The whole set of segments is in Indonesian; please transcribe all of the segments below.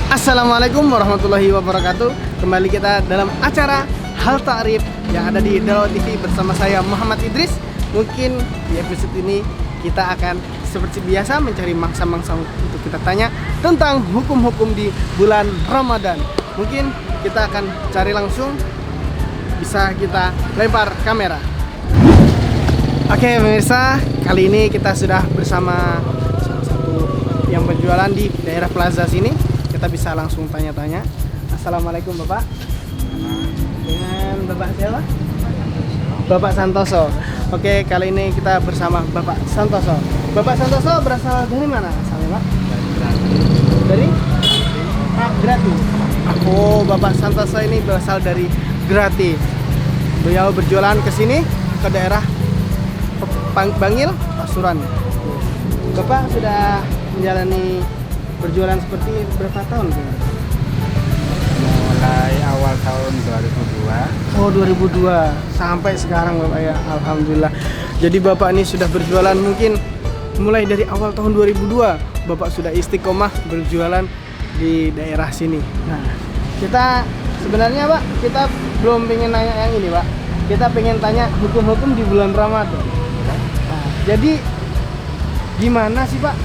Assalamualaikum warahmatullahi wabarakatuh. Kembali kita dalam acara Hal Ta'rif yang ada di Dakwah TV bersama saya Muhammad Idris. Mungkin di episode ini kita akan seperti biasa mencari mangsa-mangsa untuk kita tanya tentang hukum-hukum di bulan Ramadan. Mungkin kita akan cari langsung, bisa kita lempar kamera. Oke pemirsa, kali ini kita sudah bersama salah satu yang berjualan di daerah Plaza sini. Kita bisa langsung tanya-tanya. Assalamualaikum Bapak. Dengan Bapak siapa? Bapak Santoso. Oke, kali ini kita bersama Bapak Santoso. Bapak Santoso berasal dari mana asalnya Pak? Dari Grati. Oh, Bapak Santoso ini berasal dari Grati. Beliau berjualan ke sini, ke daerah Bangil, Pasuruan. Bapak sudah menjalani berjualan seperti berapa tahun? Mulai awal tahun 2002. Oh 2002 sampai sekarang Bapak ya, Alhamdulillah. Jadi Bapak ini sudah berjualan mungkin mulai dari awal tahun 2002 Bapak sudah istiqomah berjualan di daerah sini. Nah kita sebenarnya Pak, kita belum pengen nanya yang ini Pak. Kita pengen tanya hukum-hukum di bulan Ramadan. Nah, jadi gimana sih Pak,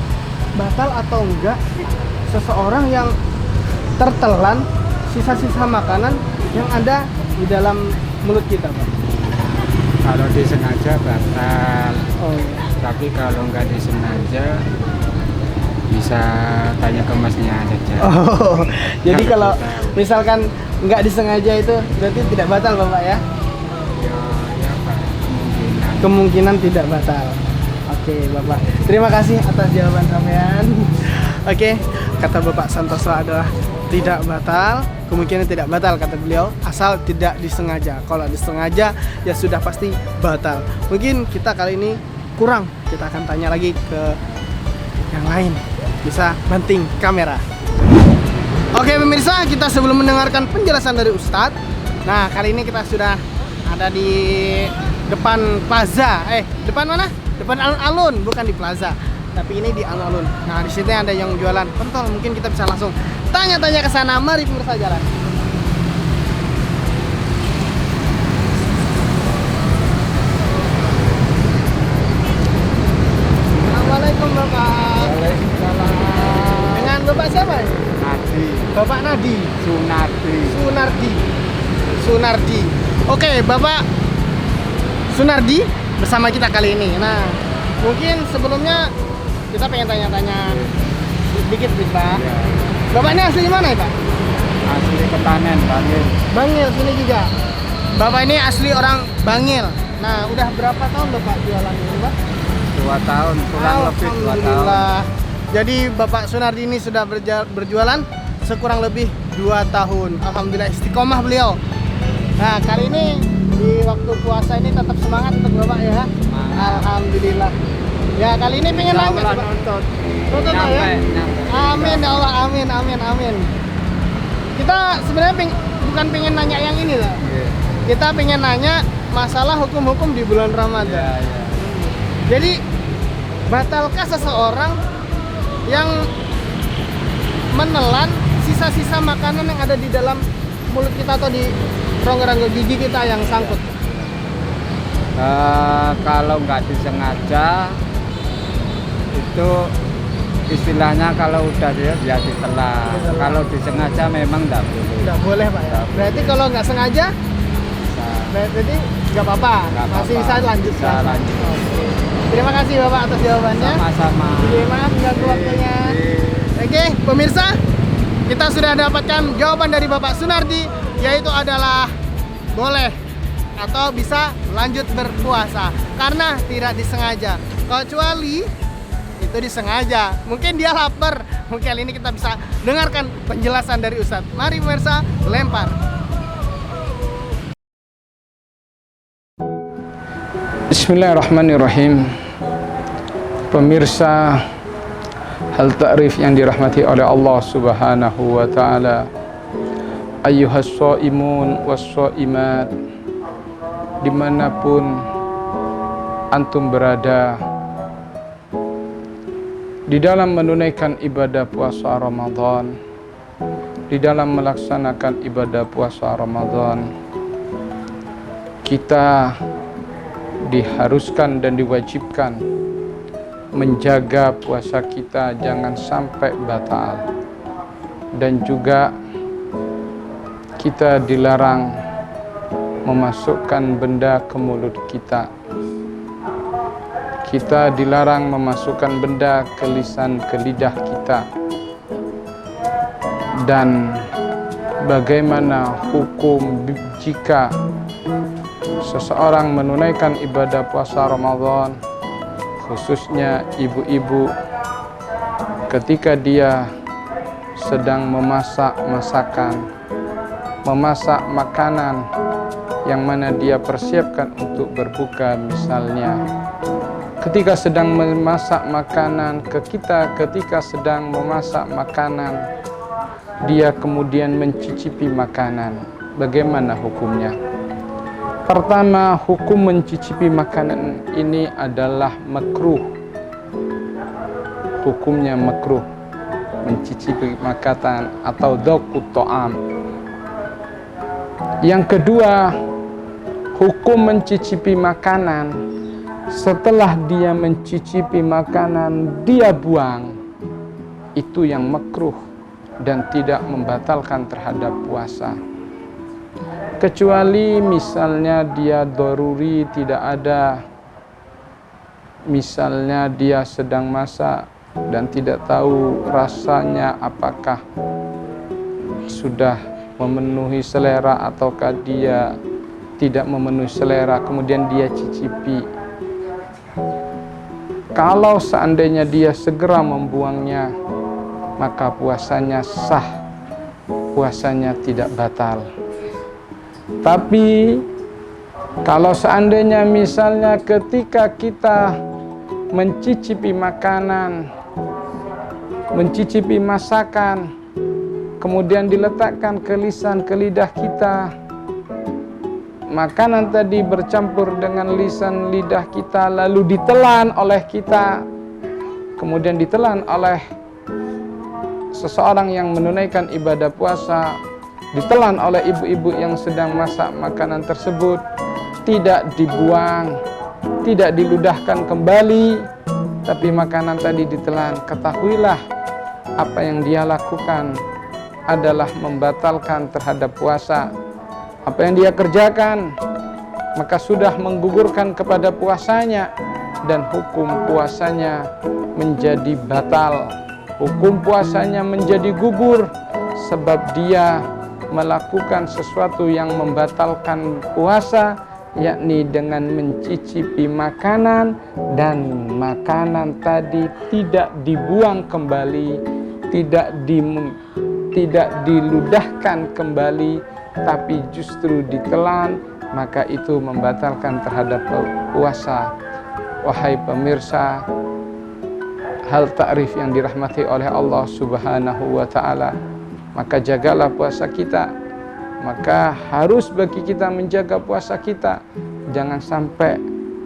batal atau enggak seseorang yang tertelan sisa-sisa makanan yang ada di dalam mulut kita Pak? Kalau disengaja batal. Oh iya. Tapi kalau nggak disengaja bisa tanya ke masnya saja. Oh, jadi kalau tahu. misalkan nggak disengaja itu berarti tidak batal Bapak ya? Ya Pak, Kemungkinan tidak batal. Oke Bapak, terima kasih atas jawaban sampean. Oke, kata Bapak Santoso adalah tidak batal, kemungkinan tidak batal kata beliau, asal tidak disengaja. Kalau disengaja ya sudah pasti batal. Mungkin kita kali ini kurang, kita akan tanya lagi ke yang lain. Bisa banting kamera. Oke pemirsa, kita sebelum mendengarkan penjelasan dari Ustadz, nah kali ini kita sudah ada di depan Plaza. Depan mana? Depan alun-alun, bukan di Plaza, tapi ini di alun-alun. Nah di sini ada yang jualan pentol, mungkin kita bisa langsung tanya-tanya ke sana. Mari pemirsa jalan. Assalamualaikum Bapak. Waalaikumsalam. Dengan Bapak siapa? Nadi. Bapak Nadi. Sunardi. Oke, Bapak Sunardi bersama kita kali ini. Nah, mungkin sebelumnya kita pengen tanya-tanya sedikit Pak. Ya. Bapak ini asli mana ya Pak? Asli Kepanen, Bangil. Bangil sini juga. Bapak ini asli orang Bangil. Nah, udah berapa tahun Bapak jualan ini Pak? 2 tahun, kurang lebih 2 tahun. Alhamdulillah. Jadi Bapak Sunardi ini sudah berjualan sekurang lebih 2 tahun. Alhamdulillah istiqomah beliau. Nah, kali ini di waktu puasa ini tetap semangat untuk Bapak ya. Alhamdulillah. Ya, kali ini pengen nanya Pak. Tuntut ya. Amin ya Allah, amin. Kita sebenarnya bukan pengen nanya yang ini loh. Kita pengen nanya masalah hukum-hukum di bulan Ramadan. Ya. Jadi batalkah seseorang yang menelan sisa-sisa makanan yang ada di dalam mulut kita atau di rongga-rongga gigi kita yang sangkut? Kalau nggak disengaja itu istilahnya kalau udah dia ditelan. Kalau disengaja memang nggak boleh. Nggak boleh Pak ya? Berarti kalau nggak sengaja berarti nggak apa-apa? Masih bisa lanjut? Bisa lanjut. Oke. Terima kasih Bapak atas jawabannya. Sama-sama. Maaf mengganggu waktunya. Oke pemirsa, kita sudah dapatkan jawaban dari Bapak Sunardi, yaitu adalah boleh atau bisa lanjut berpuasa karena tidak disengaja. Kecuali itu disengaja, mungkin dia lapar. Mungkin kali ini kita bisa dengarkan penjelasan dari Ustadz. Mari pemirsa, lempar. Bismillahirrahmanirrahim. Pemirsa Hal Ta'rif yang dirahmati oleh Allah Subhanahu wa ta'ala, ayyuhas shaimun was shaimat, dimanapun antum berada di dalam menunaikan ibadah puasa Ramadan, di dalam melaksanakan ibadah puasa Ramadan, kita diharuskan dan diwajibkan menjaga puasa kita jangan sampai batal, dan juga kita dilarang memasukkan benda ke mulut kita. Kita dilarang memasukkan benda ke lisan, ke lidah kita. Dan bagaimana hukum jika seseorang menunaikan ibadah puasa Ramadan, khususnya ibu-ibu, ketika dia sedang memasak makanan yang mana dia persiapkan untuk berbuka, misalnya ketika sedang memasak makanan ketika sedang memasak makanan, dia kemudian mencicipi makanan, bagaimana hukumnya? Pertama, hukum mencicipi makanan ini adalah makruh. Hukumnya makruh, mencicipi makanan atau dzauqut ta'am. Yang kedua, hukum mencicipi makanan setelah dia mencicipi makanan dia buang, itu yang makruh dan tidak membatalkan terhadap puasa. Kecuali misalnya dia daruri, tidak ada, misalnya dia sedang masak dan tidak tahu rasanya apakah sudah memenuhi selera ataukah dia tidak memenuhi selera, kemudian dia cicipi. Kalau seandainya dia segera membuangnya, maka puasanya sah, puasanya tidak batal. Tapi kalau seandainya misalnya ketika kita mencicipi makanan, mencicipi masakan, kemudian diletakkan ke lisan, ke lidah kita, makanan tadi bercampur dengan lisan lidah kita, lalu ditelan oleh kita, kemudian ditelan oleh seseorang yang menunaikan ibadah puasa, ditelan oleh ibu-ibu yang sedang masak makanan tersebut, tidak dibuang, tidak diludahkan kembali, tapi makanan tadi ditelan, ketahuilah apa yang dia lakukan adalah membatalkan terhadap puasa. Apa yang dia kerjakan maka sudah menggugurkan kepada puasanya, dan hukum puasanya menjadi batal, hukum puasanya menjadi gugur, sebab dia melakukan sesuatu yang membatalkan puasa, yakni dengan mencicipi makanan, dan makanan tadi tidak dibuang kembali, tidak diludahkan kembali, tapi justru ditelan, maka itu membatalkan terhadap puasa. Wahai pemirsa hal ta'rif yang dirahmati oleh Allah Subhanahu wa ta'ala, maka jagalah puasa kita. Maka harus bagi kita menjaga puasa kita. Jangan sampai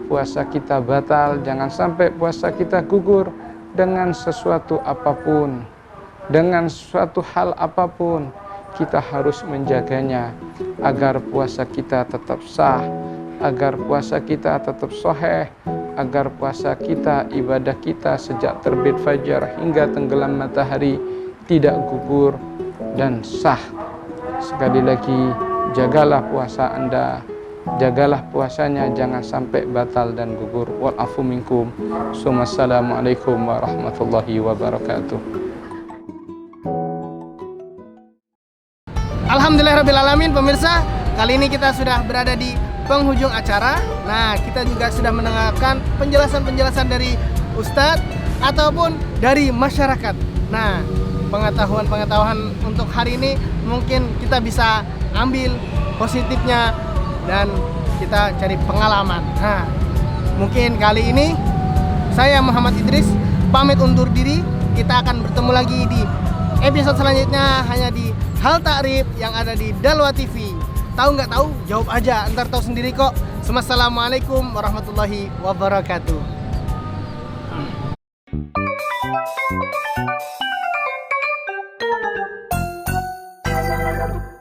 puasa kita batal, jangan sampai puasa kita gugur dengan sesuatu apapun, dengan suatu hal apapun. Kita harus menjaganya agar puasa kita tetap sah, agar puasa kita tetap sahih, agar puasa kita, ibadah kita sejak terbit fajar hingga tenggelam matahari tidak gugur dan sah. Sekali lagi, jagalah puasa Anda, jagalah puasanya, jangan sampai batal dan gugur. Wal afu minkum. Assalamualaikum warahmatullahi wabarakatuh. Alhamdulillahirrabbilalamin, pemirsa, kali ini kita sudah berada di penghujung acara. Nah, kita juga sudah mendengarkan penjelasan-penjelasan dari Ustadz ataupun dari masyarakat. Nah, pengetahuan-pengetahuan untuk hari ini mungkin kita bisa ambil positifnya dan kita cari pengalaman. Nah, mungkin kali ini saya Muhammad Idris pamit undur diri. Kita akan bertemu lagi di episode selanjutnya hanya di Hal Ta'rif yang ada di Dalwa TV. Tahu nggak tahu? Jawab aja, ntar tahu sendiri kok. Assalamualaikum warahmatullahi wabarakatuh. wabarakatuh.